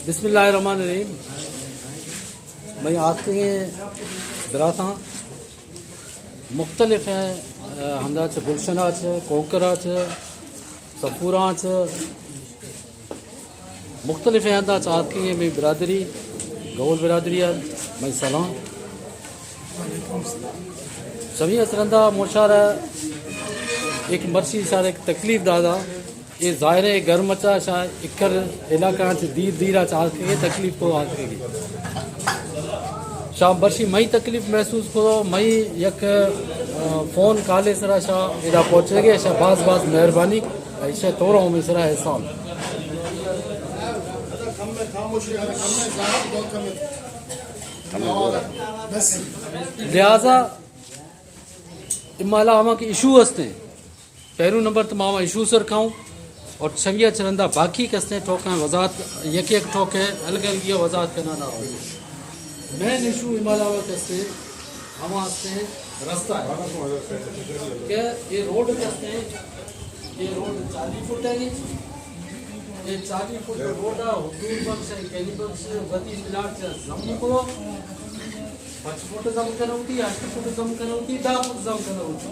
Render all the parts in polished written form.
बिस्मिल्लाहिर्रहमानिर्रहीम। मैं आपके दराता मुख्तलिफ हैं हमदा गुलशना कोकरा सफूरा मुख्तलिफ हैं अंदा आपकी मैं बिरादरी गौल बिरादरी मैं सलाम सभी असरंदा मोशार एक मर्शी सार एक तकलीफ दादा ये ज़ाहिर है गर्म अच्छा शायद इक्कर इलाका दीर दीरा चाह के तकलीफ को आ के शाह बर्शी मई तकलीफ महसूस करो मई यक फ़ोन काले सरा शाह एदा पहुँचे गए शाह बास बास मेहरबानी ऐसे तोड़ा में सरा एहसान लिहाजा इमाला हम के इशू हंसते पहलू नंबर तो मामा इशू सर खाऊं और छविया चरंदा बाकी कसते ठोका वजात यक एक ठोके अलग अलग ये वजात करना ना हो मेन इशू इमालावा कसते हम हंसते रास्ता है क्या ये रोड कसते हैं ये रोड 40 फुट है ये 40 फुट रोड है हुदूद बख्श है कैली बख्श वती मिलाट से जम को 5 फुट जम करना होती 8 फुट जम करना होती 10 फुट जम करना होती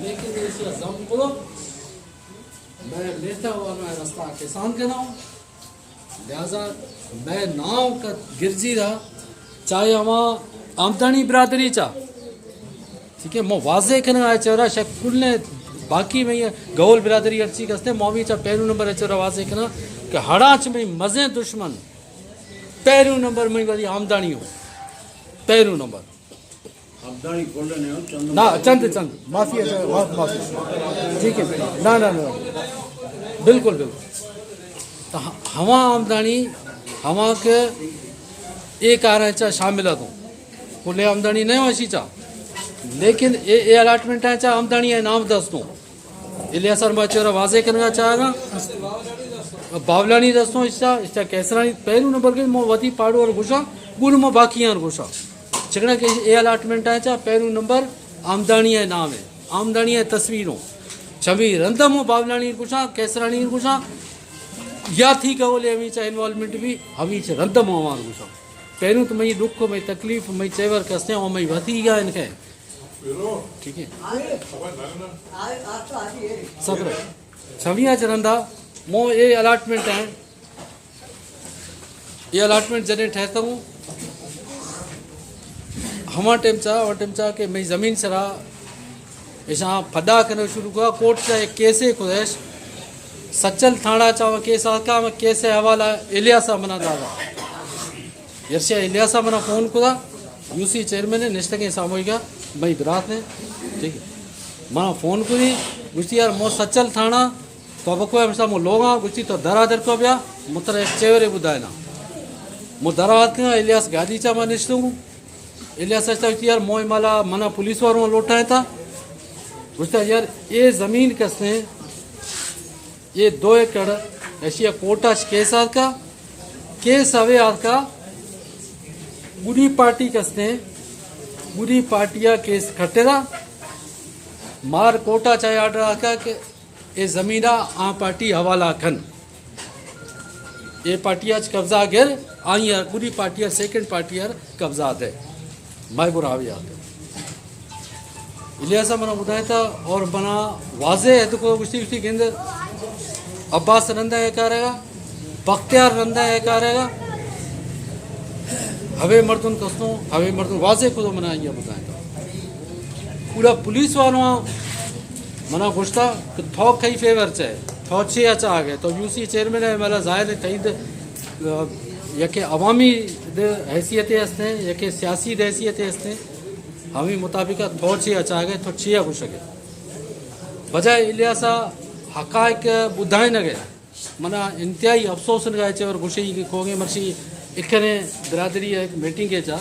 लेकिन ये जम को मैं लेता हुआ मैं रास्ता किसान के नाम लिहाजा मैं नाव का गिरजी रहा चाहे वहाँ आमदनी बिरादरी चा ठीक है मो वाजे करना है चौरा शायद कुल ने बाकी में ये गौल बिरादरी अर्ची कसते मौवी चा पहलू नंबर है चौरा वाजे करना कि हड़ाच में मजे दुश्मन पहलू नंबर में वाली आमदनी हो पहलू नंबर ना चंद चंद माफी है माफी ठीक है ना ना ना बिल्कुल बिल्कुल तो हवा आमदनी हवा के एक आ रहा है शामिल है तो कुल आमदनी नहीं हो ऐसी चाह लेकिन ये अलाटमेंट है चाह आमदनी है नाम दस दो इलिया सर बच्चों वाजे करना चाहेगा बावलानी दस्तों इसका कैसरानी पहलू नंबर के मो वती पाड़ो और घुसा गुड़ मो बाकी और घुसा चिकना के ये अलाटमेंट है चाह पहलू नंबर आमदनी है नाम है आमदनी है तस्वीरों छवि रंदम बावलानी घुसा कैसरानी घुसा या थी कहोले हमी चाहे इन्वॉल्वमेंट भी हमी च रंदम हमार घुसा पहलू तो मई दुख मई तकलीफ मई चेवर कसते और मई वधी गया इनके ठीक है सब छविया चरंदा मो ये अलाटमेंट है ये अलाटमेंट जॾहिं ठहता हूँ हमा टाइम चा के मई ज़मीन सरा ऐसा फदा करना शुरू हुआ कोर्ट का एक केसे खुदैश सचल थाना चाव केस आका में केसे हवाला इलियासा मना दादा यर्शिया इलियासा मना फ़ोन खुदा यूसी चेयरमैन ने निश्चित के सामूहिक मई बिरात ने ठीक है मना फ़ोन करी गुस्ती यार मो सचल थाना तो अब कोई हमेशा मो लोग गुस्ती तो दरादर को बिया मुतर एक चेवरे बुधायना मो दराद के इलियास गादी चा मैं निश्चित हूँ इलियास यार मो माला मना पुलिस वालों लौटाए था गुस्ता यार ये ज़मीन कसने ये 2 एकड़ ऐसी कोटा केस का केस अवे का बुरी पार्टी कसने बुरी पार्टिया केस खटेरा मार कोटा चाहे आर्डर आका के ये ज़मीना आ पार्टी हवाला खन ये पार्टिया कब्जा गिर आई बुरी पार्टिया सेकंड पार्टिया कब्जा दे मैं बुरावी आते इलियासा मना बुधाया था और बना वाजे है तो कोई गुस्ती के अंदर अब्बास रंदा है क्या रहेगा बख्तियार रंदा है क्या रहेगा हवे मर्दुन कस्तों हवे मर्दुन वाजे को तो मना ये बुधाया था पूरा पुलिस वालों मना घुसता कि थोक कई फेवर चाहे थोक छे अच्छा आ गए तो यूसी चेयरमैन है मेरा जाहिर है कई यके अवामी हैसियतें हंसते यके सियासी हैसियतें हंसते हमी मुताबिक थोड़ छे अच्छा गए तो छे घुस सके बजाय इलियासा हकायक बुधाए न गया मना इंतहाई अफसोस न गए और घुसे खोगे मर्शी इखने बिरादरी एक मीटिंग के चा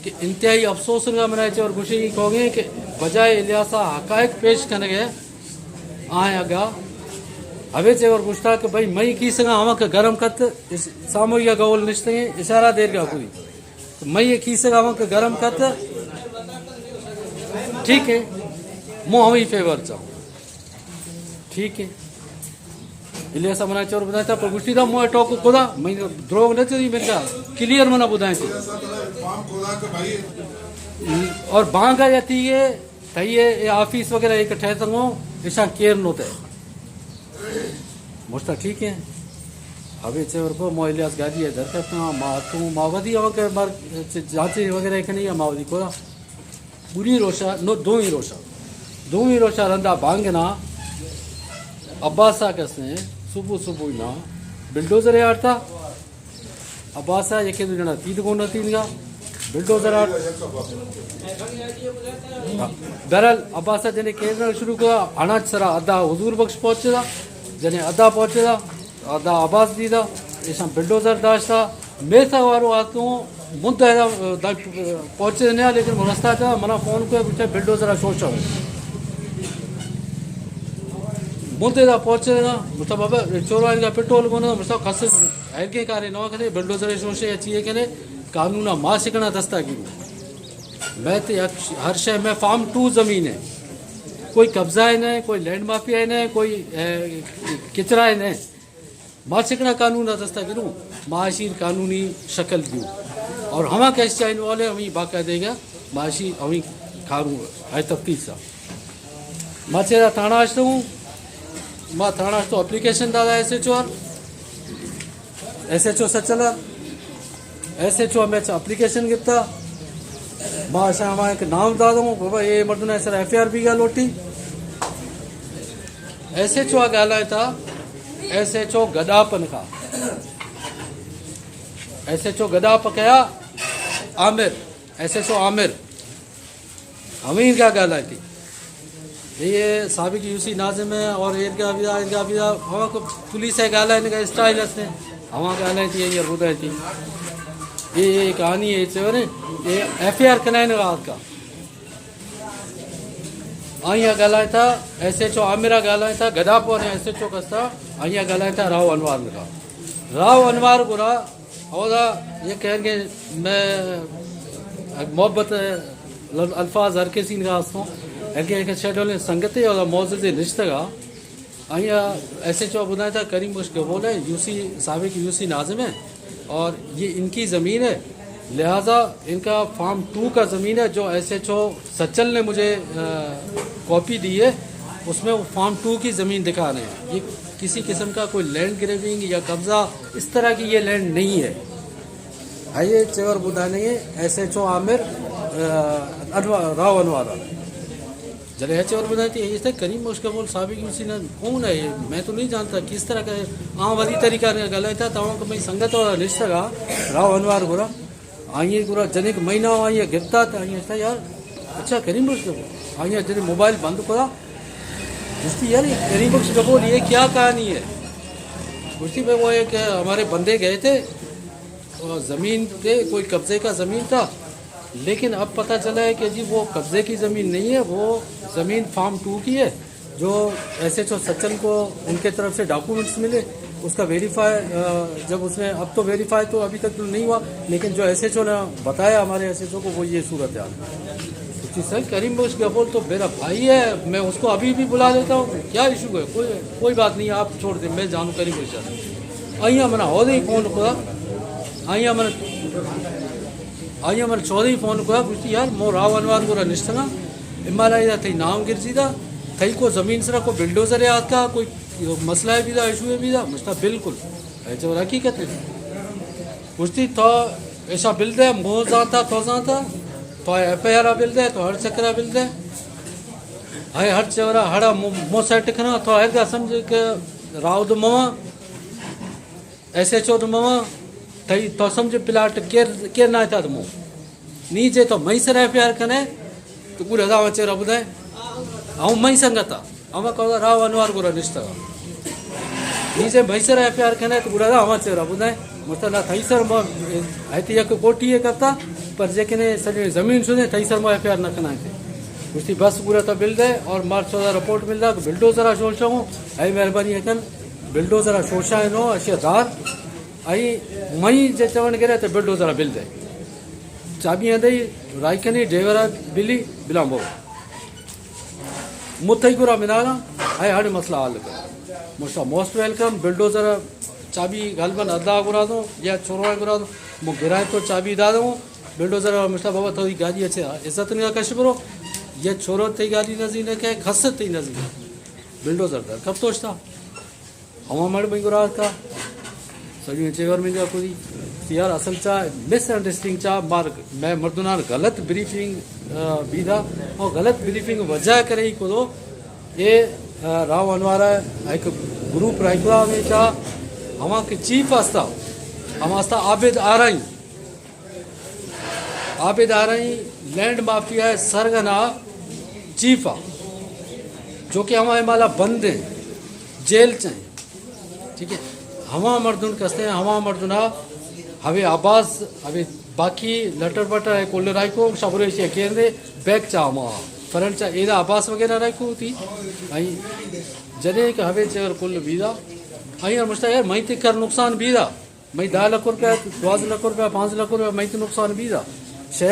कि इंतहाई अफसोस न मनाए और घुसे खोगे कि बजाय इलियासा हकायक पेश करने गए आए अगा हवे चेवर गुस्ता कि भाई मई की सगा हम के गरम कत सामूहिक गौल निश्चित इशारा देर का पूरी तो मई की सगा हम के गरम कत ठीक है मो हम ही फेवर चाहूँ ठीक है इलियास मना चोर ॿुधाए था पर गुस्ती था मोए टोक खुदा मैं द्रोह न थी मिलता क्लियर मना ॿुधाए थी और बांग या थी ये ये ऑफिस वगैरह एक ठह संगो ऐसा केयर नो थे मुझता ठीक है अभी चेवर को मो इलियास गाड़ी है दरखास्त तू माओवादी के बार जांच वगैरह एक नहीं है माओवादी को बुरी रोशा नो दो ही रोशा रंदा बांगना अब्बासा कसने सुबह सुबह ना बिल्डोजर आड़ता अब्बासा ये दो जना तीन को न तीन का बिल्डोजर आड़ बहरहाल अब्बासा जने केरल शुरू किया अनाज सरा अदा हुजूर बख्श पहुंचे जने अदा पहुंचे अदा अब्बास दी था ऐसा बिल्डोजर दाश्ता मेसा वारो आतो मुद्दा पहुंचे नहीं लेकिन रास्ता था मना फोन को पूछे बिल्डोजर सोचा मुद्दे दा पहुंचे ना मुझे बाबा चोरा इनका पेट्रोल को ना मुझे खास है के कार्य नवा करे बिल्डोजर सोचे अच्छी करे कानून मां सिकना दस्ता की मैं तो हर शहर में फार्म 2 जमीन है कोई कब्जा है नहीं कोई लैंड माफिया है नहीं कोई किचरा है नहीं मां सिकना कानून दस्ता गिरूँ माशीर कानूनी शक्ल दूँ और हम कैसे चाहिए वाले हम बाकायदेगा माशी हम खारू है तफ्तीश सा मां चेरा थाना हूँ मां थाना तो एप्लीकेशन दादा SHO सचल SHO में एप्लीकेशन गिफ्ता मां असां एक नाम दादा हूँ बाबा ये मर्दना सर FIR भी गा लोटी SHO ॻाल्हाए था SHO गडापन का SHO गडाप कया आमिर SHO आमिर अमीर क्या ॻाल्हाए थी ये साबिक UC नाज़िम है और इनका हम पुलिस है ॻाल्हाइण का स्टाइल असे हम ॻाल्हाए थी ये ॿुधाए थी ये कहानी है चयो ने ये FIR कनाइन रात का आइया ॻाल्हाए था SHO आमिरा ॻाल्हाए था गडापो ने SHO कस्ता आइया ॻाल्हाए था राव अनवार गुरा और ये कहेंगे मैं मोहब्बत अल्फाज हर किसी का हूँ एक शेड्यूल संगत और मौजूद रिश्तेगा आइया SHO ॿुधाए था करीम बुश गबोल है UC साबिक UC नाज़िम है और ये इनकी ज़मीन है लिहाजा इनका फार्म 2 का ज़मीन है जो SHO सचल ने मुझे कॉपी दी है उसमें वो फार्म 2 की ज़मीन दिखा रहे हैं ये किसी किस्म का कोई लैंड ग्रेविंग या कब्ज़ा इस तरह की ये लैंड नहीं है आइए चेवर बुधाने SHO आमिर राव अनवारा जरे है चेवर बुधाती है इस करीम मुश्किल साबिक UC ने कौन है मैं तो नहीं जानता किस तरह का हाँ वही तरीका ने गलत था तवा को मैं संगत और रिश्तेगा राव अनवार गुरा आइए गुरा जने के महीना आइए गिरता था आइए यार अच्छा करीम मुश्किल आइए जने मोबाइल बंद करा उसकी यार करीम मुश्किल ये क्या कहानी है उसी पे वो एक हमारे बंदे गए थे ज़मीन पे कोई कब्जे का ज़मीन था लेकिन अब पता चला है कि जी वो कब्जे की ज़मीन नहीं है वो ज़मीन फार्म 2 की है जो SHO सचल को उनके तरफ से डॉक्यूमेंट्स मिले उसका वेरीफाई जब उसने अब तो वेरीफाई तो अभी तक तो नहीं हुआ लेकिन जो SHO ने बताया हमारे SHO को वो ये सूरत है सर करीम बख्श गफूर तो मेरा भाई है मैं उसको अभी भी बुला लेता हूँ क्या इशू है कोई बात नहीं आप छोड़ दें मैं जानू करीम बख्श आइया मना हो ही फ़ोन खुदा आइया मैंने 14 फ़ोन किया पूछती यार मो राव अनवार को निश्चना हिमालय थी नाम गिरजी था थी को ज़मीन सरा को बिल्डोजर याद का कोई मसला है भी था इशू है भी था मुझता बिल्कुल जो हकीकत है पूछती तो ऐसा बिल दे मोह जाता तो FIR बिल दे तो हर चक्रा बिल दे हाय हर चवरा हड़ा मो सेट खना तो है समझ के राव दो मवा SHO दो मवा थई तो समझ प्लाट केर ना था तुम नीचे तो मई सर FIR कने तो पूरे राव चेरा बुधाए आऊँ मई संगता हम कहो राव अनवार को रिश्ता नीचे मई सर FIR कने तो पूरा राव चेरा बुधाए मुझे थई सर है कोठी करता पर जेकने सॼी ज़मीन सुने थई सर मां FIR न कना थे उसकी बस पूरा तो बिल दे और मार 14 रिपोर्ट मिलता तो बिल्डोजरा शोशा हूँ आई मेहरबानी है बिल्डोजरा शोशा है नो अशियादार आई मई जे चवण गिरे तो बिल्डोजरा बिल दे चाबी अंदई राइकनी ड्राइवरा बिली बिलांबो मुथई गुरा मिनारा आई हाड़े मसला हल कर मुझा मोस्ट वेलकम बिल्डोजर चाबी गालबन अदा घुरा दो या छोरो घुरा दो मो गिराए तो चाबी दा दो बिल्डोजर मुझा बाबा थोड़ी गाड़ी अच्छे इज्जत नहीं कश बरो ये छोरो ते गाड़ी नजी न के खस ते नजी बिल्डोजर दर कब सोचता हवा मड़ में घुरा का सभी चेवर में जा पूरी यार असल चा मिसअंडरस्टैंडिंग चा मार मैं मर्दुना गलत ब्रीफिंग बीदा और गलत ब्रीफिंग वजह करे ही को ये राव अनवारा एक ग्रुप राइकुआ में चा हमा के चीफ आस्था हम आस्था आबिद आ रही लैंड माफिया है सरगना चीफा जो कि हमारे माला बंद हैं जेल चाहिए ठीक है हवा मर्दुन कसते हैं हवा मर्दुना हवे आवाज हवे बाकी लटर बटर है कोल्ड राइको सबरे से केंद्र बैक चा मा फरन चा एदा आवाज वगैरह राइको थी आई जने के हवे चर कुल बीदा आई और मुस्ता यार मैं ते कर नुकसान बीदा मैं 10 लाख रुपया 12 लाख रुपया 5 लाख रुपया मैं ते नुकसान बीदा शे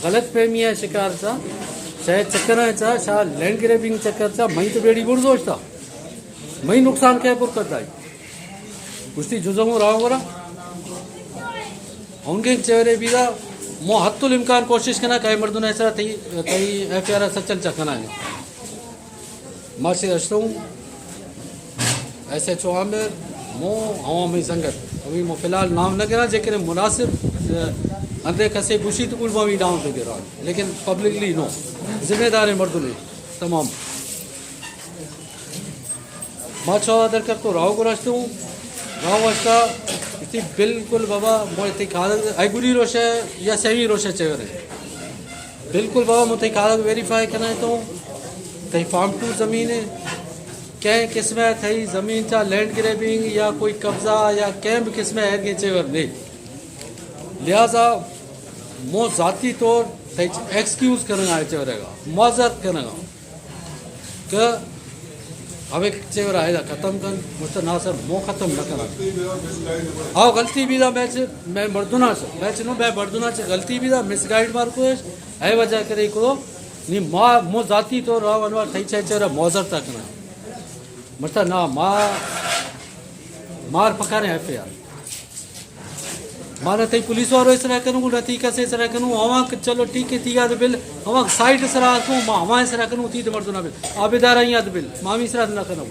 गलत फहमी है शिकार चा शे चक्कर है चा शा लैंड ग्रैबिंग चक्कर चा मैं तो बेड़ी बुर दोस्ता मैं नुकसान क्या पुर करता है कुश्ती जुजमो राव गोरा उनके चेहरे बीदा मो हत्तुल इम्कान कोशिश करना कई मर्दुन ऐसा थी कई एफआईआर सचल चखना है मासी रश्तों ऐसे चौहामेर मो हवा में संगत अभी मो फिलहाल नाम न गिरा जेकर मुनासिब अंदर कसे बुशी तो कुल भी नाम पे गिरा लेकिन पब्लिकली नो जिम्मेदार है मर्दुन तमाम माँ चौदह दर कर तो राव को रश्तों राव वस्ता इतनी बिल्कुल बाबा मोते खाद आईगुरी रोशे या सेवी रोशे चेहरे बिल्कुल बाबा मोते खाद वेरीफाई करना है तो कहीं फार्म टू ज़मीन है क्या किस्म थी ज़मीन चा लैंड ग्रैबिंग या कोई कब्जा या कैं भी किस्म है के चेवर नहीं लिहाजा मो ज़ाती तौर थे एक्सक्यूज़ करना है चेवरेगा मौजरत करना कि हमें चेवर आए खत्म कर मुझसे ना सर मो खत्म न करा हाँ गलती भी था मैं मर्दुना से मैं चलो मैं मर्दुना से गलती भी था मिसगाइड मार को है वजह करे को नी माँ मो जाती तो राव अनवर थई छे चेरा मौजर तक ना मुझता ना मार पकाने है पे यार माना थई पुलिस वालों इस तरह करूँ नती कैसे इस तरह करूँ हवा चलो ठीक है ठीक है तो बिल हवा साइड इस तरह करूँ माँ हवा इस तरह करूँ थी तो मर्दुना बिल आबेदार ही याद बिल मामी इस तरह ना करूँ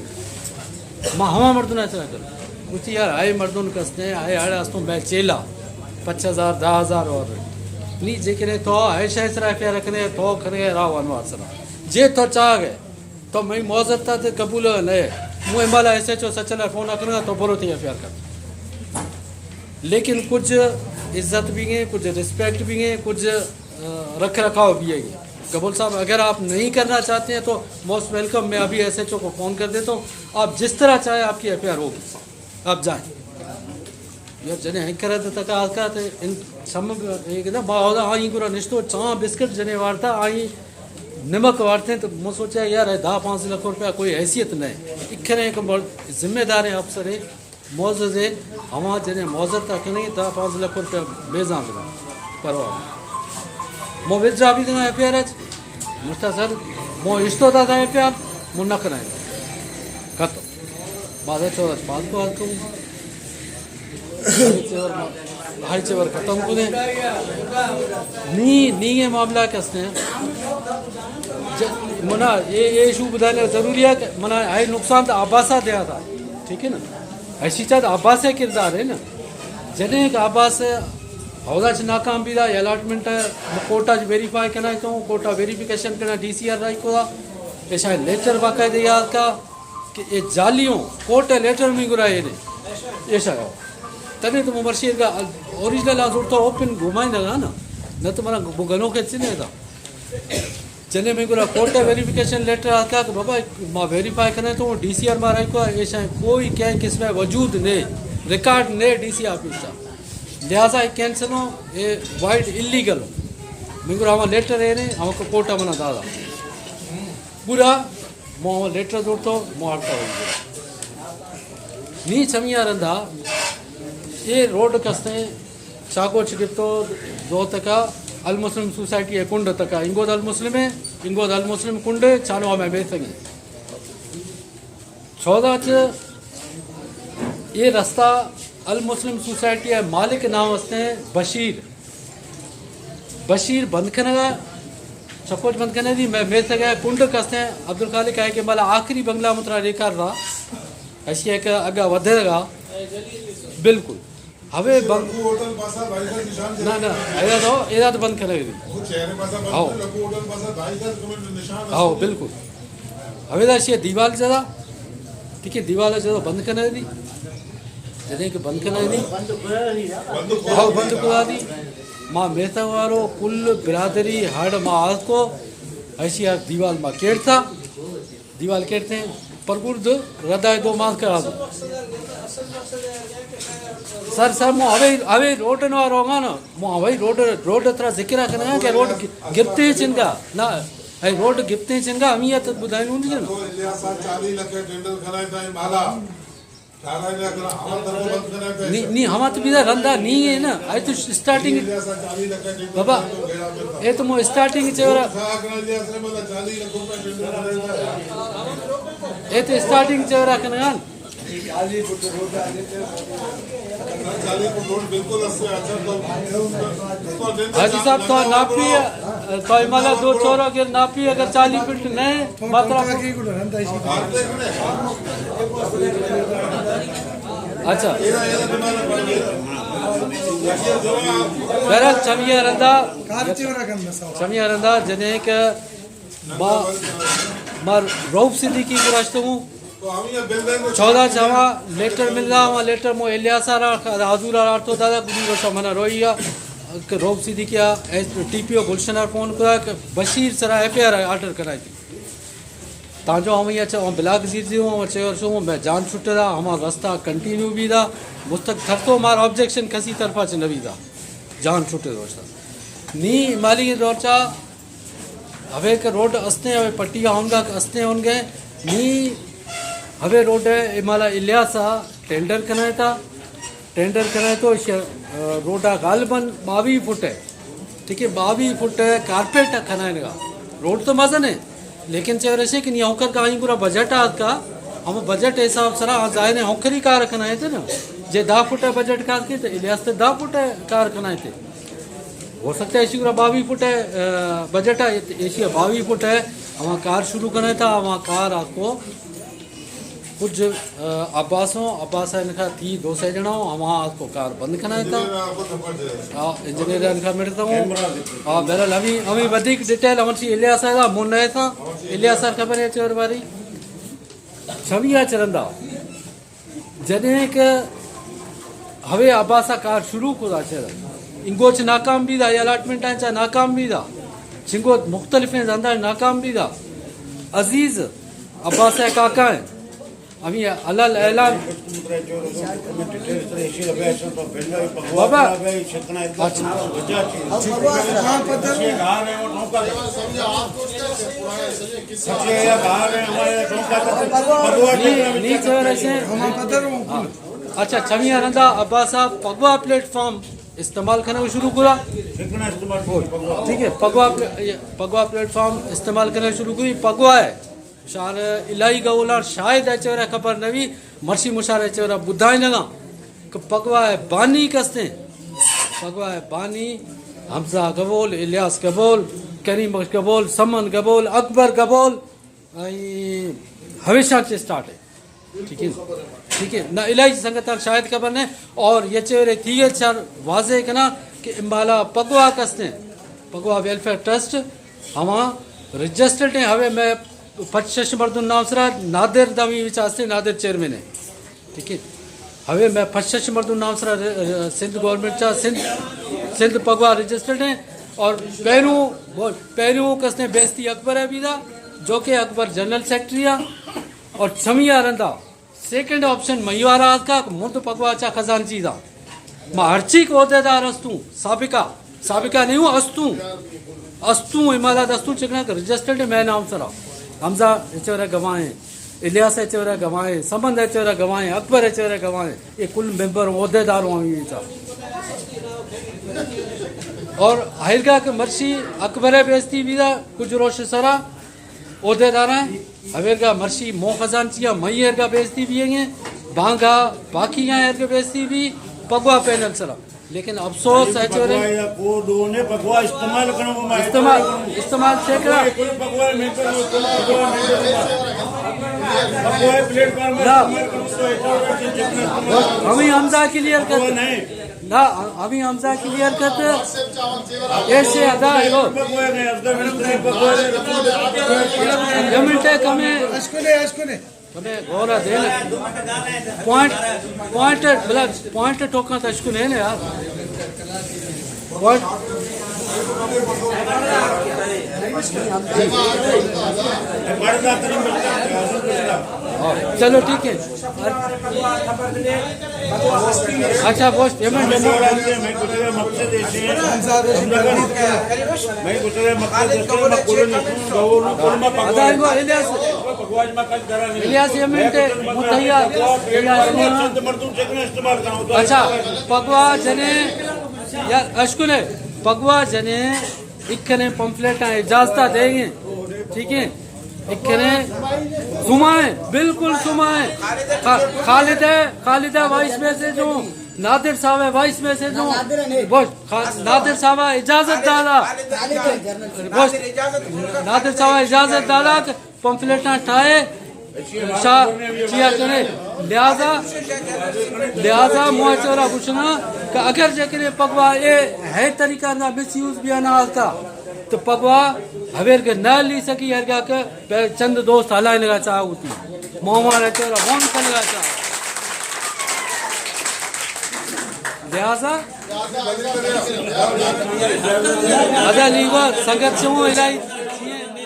माँ हवा मर्दुना इस तरह करूँ कुछ यार आए मर्दुन कसने आए आड़े आस्तों मैं चेला 50,000 10,000 और नहीं जेकने तो ऐसा इस तरह पे रखने तो करने राव अनवार सरा जे तो चाह गए तो मैं मौजरता ते कबूल नहीं मुँह माला ऐसे चो सचल फोन करना तो बोलो थी प्यार कर लेकिन कुछ इज्जत भी है कुछ रिस्पेक्ट भी है कुछ रख रखाव भी है कबूल साहब अगर आप नहीं करना चाहते हैं तो मोस्ट वेलकम मैं अभी एसएचओ को फ़ोन कर देता हूँ आप जिस तरह चाहे आपकी एफआईआर होगी आप जाएं यार जने हैकर तक आका ते इन सम एक ना बावदा आई गुरा निस्तो चा बिस्किट जने वारता आई नमक वारते तो मैं सोचा यार 10-5 लाख रुपया कोई हैसियत नहीं इखरे एक जिम्मेदार है अफसर है मौजूद है हमारा जने मौजूद तक नहीं 10-5 लाख रुपया बेजान परवाह मो विद्रा भी देना एफआईआर है मुझता सर मो इस्तो था एफआईआर मो न कराए खत्म बाद 5 को हाल कहूँ हाई चेवर खत्म को दे नी ये मामला कसने मना ये इशू बुधाने जरूरी है मना हाई नुकसान तो आबासा दिया था ठीक है ना ऐसी चाहत आबास किरदार है ना जने एक आबास हौदा नाकाम भी था अलॉटमेंट कोटा वेरीफाई करना तो कोटा वेरिफिकेशन करना DCR राई को ये शायद लेटर बाकायदे याद का कि ये जालियों कोर्ट लेटर में गुराए ने ये शायद तभी तो मुमर्शीद का ओरिजिनल आंसर तो ओपन घुमाई लगा ना न तो मना गनों के चिन्ह था चने में गुरा कोर्ट वेरिफिकेशन लेटर आता कि बाबा माँ वेरीफाई करने तो DCR मारा को ये शायद कोई क्या किसमें वजूद ने रिकॉर्ड ने DC ऑफिस का लिहाजा कैंसिल हो ये वाइड इलीगल हो मिंगुरा हम लेटर है ने हमको कोर्टा मना दादा पूरा मो लेटर जोड़तो मो आटा हो नी चमिया रंदा ये रोड कसते चाको चिकितो 2 तका अल मुस्लिम सोसाइटी है कुंड तका इंगोद अल मुस्लिम कुंड चानो में बेसंगी 14 ये रास्ता अल मुस्लिम सोसाइटी है मालिक नाम असते हैं बशीर बंद करेगा सपोज बंद करने दी मैं मेरे से गया कुंड कसते हैं अब्दुल खालिक है कि मला आखिरी बंगला मुतरा रेकार रहा ऐसी एक अगा वधेगा बिल्कुल हवे बंग होटल पासा भाई का निशान ना ना ऐसा तो बंद करेगी वो चेहरे पासा हाँ। बंद लघु होटल पासा भाई का निशान हाँ बिल्कुल हवे ऐसी दीवार जरा ठीक है दीवार जरा बंद करने दी जैसे कि बंद करने दी हाँ बंद करा दी माँ मेहता वारो कुल बिरादरी हड़ माँ आज को ऐसी यार दीवार माँ केड़ता दीवार केड़ते हैं परगुर्द हृदय दो मास करा दो सर मो हवे रोड न रोगा ना मो हवे रोड तरह जिक्र करना कि रोड गिफ्ते चिंगा ना है रोड गिफ्ते चिंगा अमियत बुधाई नहीं ना तो इलियासा 40 लाख टेंडर कराए था माला 18 लाख हम तरफ बंद कराए थे नहीं हम तो बिदा रंदा नहीं है ना आई तो स्टार्टिंग इलियासा 40 लाख टेंडर बाबा ये तो मो स्टार्टिंग चेवरा इलियासा मतलब 40 लाख रुपए टेंडर कराए ये तो स्टार्टिंग चेवरा करना 40 फुट रोड बिल्कुल असर अच्छा तो हाजी साहब तो नापी तो हिमालय दो चौरा के नापी अगर 40 फीट नहीं मात्रा अच्छा बहरहाल छमिया रंदा जने के मार रऊफ सिद्दीकी को रास्ते हूँ तो हम ये बिल्डिंग 14 जमा लेटर मिल रहा वहाँ लेटर मो इलियासा हाजूर तो दादा गुडी वर्षा मना रोइया रोब सीधी किया टीपीओ गुलशन फोन करा बशीर सरा एफआईआर ऑर्डर कराई थी ताजो हम ये हम ब्लाक जीत जी हूँ चेवर छो मैं जान छुटे था हमारा रास्ता कंटिन्यू भी था मुस्तक थरतो मार ऑब्जेक्शन कसी तरफा से नवी था जान छुटे रोचा नी माली रोचा हवे के रोड अस्ते हवे पट्टिया होंगे अस्ते होंगे नी हवे रोड है हिमालय इलियासा टेंडर कराए था टेंडर कराए तो रोड गालबन 22 फुट है ठीक है 22 फुट है कारपेट खनाने का रोड तो मजन है लेकिन चेवर ऐसे कि नहीं होकर का पूरा बजट आज का हम बजट हिसाब से जाए ने होकरी कार खनाए थे ना जे 10 फुट है बजट कार के तो इलियास से 10 फुट है कार खनाए थे हो सकता है ऐसी पूरा 22 फुट है बजट है ऐसी 22 फुट है हम कार शुरू करना था हम कार आपको कुछ अब्बास इनका थी 200 जना हम आपको कार बंद करना था हाँ इंजीनियर इनका मिलता हूँ हाँ बहरहाल हमें अधिक डिटेल हमारी इलियासा था मुन है था इलियासा खबर है चोर बारी छविया चरंदा जने के हवे अब्बासा कार शुरू को चर इंगोच नाकाम भी था अलॉटमेंट है नाकाम भी था चिंगो मुख्तलिफ अंदाज नाकाम भी था अजीज अब्बास काका है अभी अलल ऐलान बाबा अच्छा छमिया रंदा अब्बास साहब पगवा प्लेटफॉर्म इस्तेमाल करना शुरू करा ठीक है पगवा प्लेटफॉर्म इस्तेमाल करना शुरू करी पगवा है शार इलाही गौला शायद अचेवरा खबर नवी मर्सी मुशार अचेवरा बुधाई लगा कि पगवा है बानी कसते पगवा है बानी हमजा गबोल इलियास गबोल करीम गबोल समन गबोल अकबर गबोल हमेशा से स्टार्ट है ठीक है ना इलाही संगत शायद खबर ने और ये चेवरे थी सर वाजे करना कि इम्बाला पगवा कसते पगवा वेलफेयर ट्रस्ट हम रजिस्टर्ड हैं हवे मैं पच्चीस मर्दुन नामसरा नादिर दमी विचारते नादिर चेयरमैन है ठीक है हवे मैं पच्चीस मर्दुन नामसरा सिंध गवर्नमेंट चा सिंध पगवा रजिस्टर्ड हैं और पैरू कसने बेस्ती अकबर है बीदा जो कि अकबर जनरल सेक्रेटरी है और छमिया रंदा सेकंड ऑप्शन मयुआरा का मुर्द पगवा चा खजानची था मां हर्ची को अहदेदार अस्तू साबिका नहीं हूँ अस्तू हिमालय अस्तू चिकना रजिस्टर्ड है मैं नाम सरा हमजा एचवरा गवाए इलियास एचवरा गवाए समंद एचवरा गवाए अकबर एचवरा गवाए ये कुल मेंबर अहदेदार हुआ और हायरगा के मर्शी अकबर बेस्ती बीदा कुछ रोश सरा अहदेदार हैं हवेरगा मर्शी मो खजानचिया मई एरगा बेस्ती भी हैं भांगा बाकी यहाँ के बेसी भी पगवा पैनल सर लेकिन अफसोस है चोरे को दोने पगवा इस्तेमाल करो इस्तेमाल छेकरा कोई पगवा में तो पगवा में पगवा प्लेटफार्म में ना। इस्तेमाल करो तो हमें हमजा क्लियर कर नहीं ना हमें हमजा क्लियर करते ऐसे अदा है वो पगवा नहीं अफसर मिनिस्टर पगवा मिनटे कमे हमें गौरा दे पॉइंट मतलब पॉइंट टोका तो इसको नहीं यार पॉइंट चलो ठीक है अच्छा बॉस पेमेंट अदा इनको इलियास पेमेंट मुतैया अच्छा पगवा जने यार अशकुले पगवा जने इखने पंफलेट इजाजत देंगे ठीक है इखने सुमाए बिल्कुल सुमाए खालिदा वाइस में से जो नादिर साहब है वाइस में से जो बस नादिर साहब इजाजत दादा बस नादिर साहब इजाजत दादा पंफलेट ठाए चिया करे लिहाजा मुआ चोरा पूछना कि अगर जकरे पगवा ये है तरीका ना मिस यूज भी ना आता तो पगवा हवेर के न ली सकी हरगा के चंद दोस्त हलाए लगा चाह होती मोहम्मद चोरा फोन कर लगा चाह लिहाजा अदा लीवा संगत से वो इलाई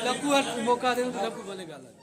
लकू मौका दे लकू बोलेगा